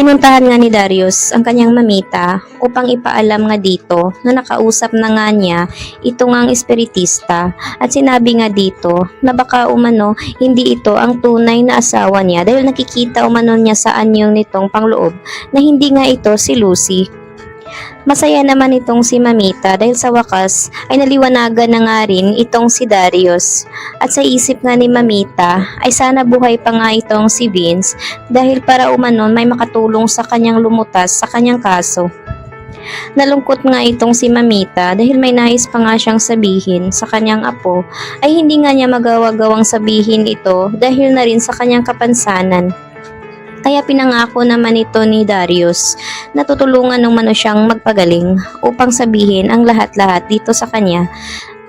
Pinuntahan nga ni Darius ang kanyang mamita upang ipaalam nga dito na nakausap na nga niya ito ngang espiritista at sinabi nga dito na baka umano hindi ito ang tunay na asawa niya dahil nakikita umano niya sa anyong nitong pangloob na hindi nga ito si Lucy. Masaya naman itong si Mamita dahil sa wakas ay naliwanagan na nga rin itong si Darius. At sa isip nga ni Mamita ay sana buhay pa nga itong si Vince dahil para umanon may makatulong sa kanyang lumutas sa kanyang kaso. Nalungkot nga itong si Mamita dahil may nais pa nga siyang sabihin sa kanyang apo ay hindi nga niya magawa-gawang sabihin ito dahil na rin sa kanyang kapansanan. Kaya pinangako naman ito ni Darius na tutulungan umano siyang magpagaling upang sabihin ang lahat-lahat dito sa kanya.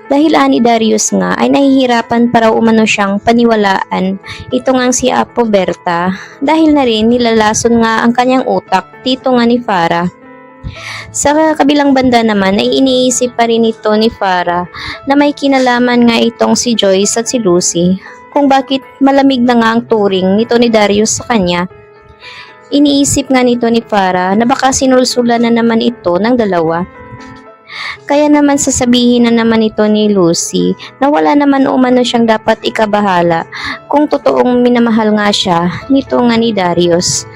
Dahil ani Darius nga ay nahihirapan para umano siyang paniwalaan ito nga si Apo Berta dahil na rin nilalason nga ang kanyang utak dito nga ni Farah. Sa kabilang banda naman ay iniisip pa rin ito ni Farah na may kinalaman nga itong si Joyce at si Lucy kung bakit malamig na nga ang turing nito ni Darius sa kanya. Iniisip nga nito ni Farah na baka sinulsulan na naman ito ng dalawa. Kaya naman sasabihin na naman ito ni Lucy na wala naman umano siyang dapat ikabahala kung totoong minamahal nga siya nito nga ni Darius.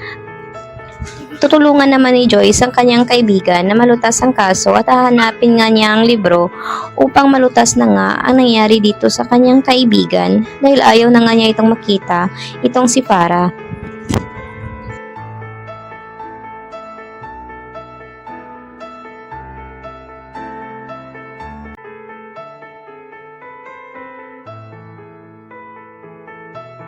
Tutulungan naman ni Joyce ang kanyang kaibigan na malutas ang kaso at hahanapin nga niya ang libro upang malutas na nga ang nangyari dito sa kanyang kaibigan dahil ayaw na nga niya itong makita itong si Farah.